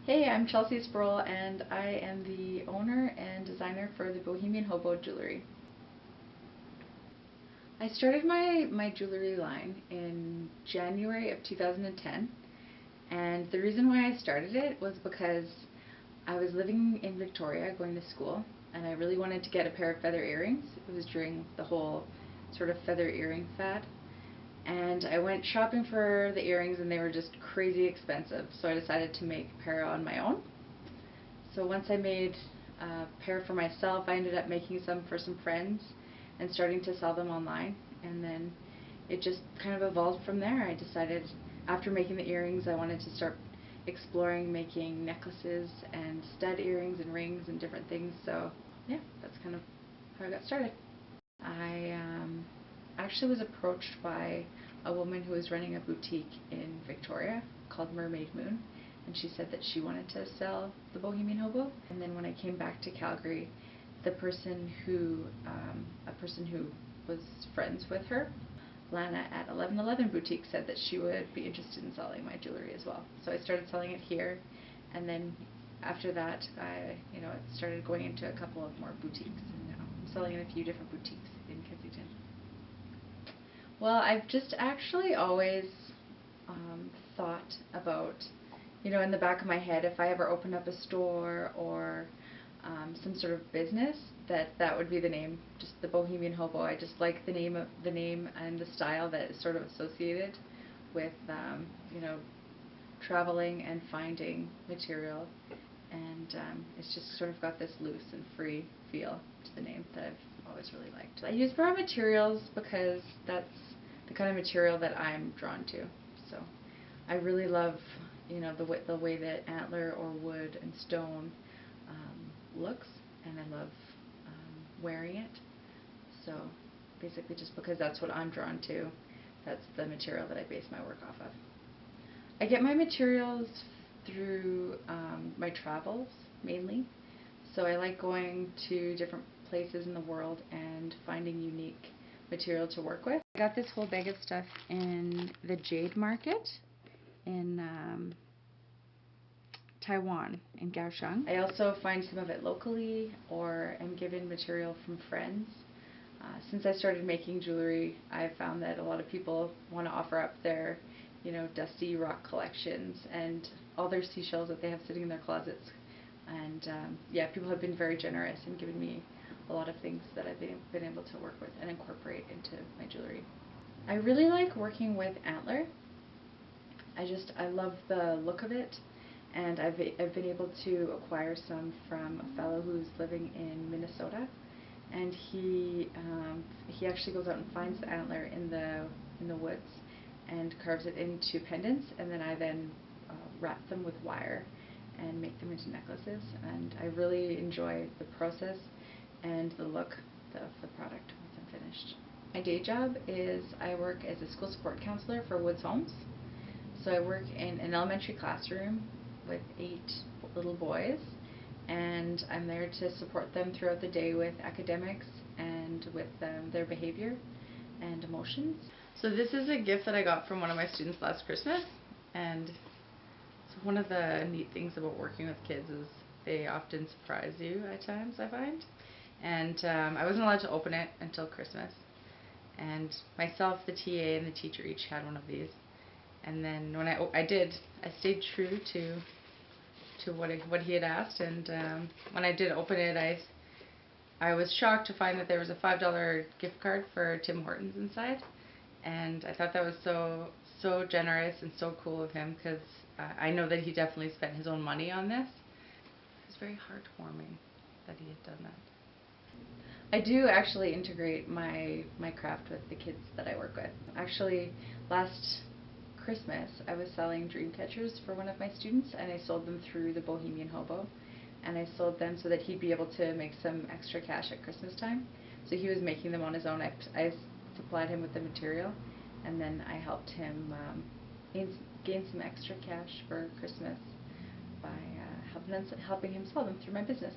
Hey, I'm Chelsea Sproule, and I am the owner and designer for the Bohemian Hobo jewelry. I started my jewelry line in January of 2010, and the reason why I started it was because I was living in Victoria going to school, and I really wanted to get a pair of feather earrings. It was during the whole sort of feather earring fad. And I went shopping for the earrings and they were just crazy expensive, so I decided to make a pair on my own. So once I made a pair for myself, I ended up making some for some friends and starting to sell them online. And then it just kind of evolved from there. I decided after making the earrings I wanted to start exploring making necklaces and stud earrings and rings and different things. So yeah, that's kind of how I got started. I actually was approached by a woman who was running a boutique in Victoria called Mermaid Moon, and she said that she wanted to sell the Bohemian Hobo. And then when I came back to Calgary, the person who was friends with her, Lana at 1111 Boutique, said that she would be interested in selling my jewelry as well. So I started selling it here, and then after that, I it started going into a couple of more boutiques, and now I'm selling in a few different boutiques in Kensington. Well, I've just actually always thought about, in the back of my head, if I ever open up a store or some sort of business, that would be the name, just the Bohemian Hobo. I just like the name and the style that is sort of associated with, traveling and finding material, and it's just sort of got this loose and free feel to the name that I've always really liked. I use raw materials because that's the kind of material that I'm drawn to. So I really love, the way that antler or wood and stone looks, and I love wearing it. So basically, just because that's what I'm drawn to, that's the material that I base my work off of. I get my materials through my travels mainly. So I like going to different places in the world and finding unique material to work with. I got this whole bag of stuff in the jade market in Taiwan, in Kaohsiung. I also find some of it locally or am given material from friends. Since I started making jewelry, I've found that a lot of people want to offer up their dusty rock collections and all their seashells that they have sitting in their closets. And yeah, people have been very generous and given me a lot of things that I've been able to work with and incorporate into my jewelry. I really like working with antler. I love the look of it, and I've been able to acquire some from a fellow who's living in Minnesota, and he actually goes out and finds the antler in the woods and carves it into pendants, and then I wrap them with wire and make them into necklaces, and I really enjoy the process and the look of the product once I'm finished. My day job is I work as a school support counselor for Woods Homes. So I work in an elementary classroom with 8 little boys, and I'm there to support them throughout the day with academics and with their behavior and emotions. So this is a gift that I got from one of my students last Christmas, and so one of the neat things about working with kids is they often surprise you at times, I find. And I wasn't allowed to open it until Christmas, and myself, the TA, and the teacher each had one of these. And then when I stayed true to what he had asked, and when I did open it, I was shocked to find that there was a $5 gift card for Tim Hortons inside, and I thought that was so generous and so cool of him, because I know that he definitely spent his own money on this. It was very heartwarming that he had done that. I do actually integrate my craft with the kids that I work with. Actually, last Christmas I was selling dream catchers for one of my students, and I sold them through the Bohemian Hobo, and I sold them so that he'd be able to make some extra cash at Christmas time. So he was making them on his own. I supplied him with the material, and then I helped him gain some extra cash for Christmas by helping him sell them through my business.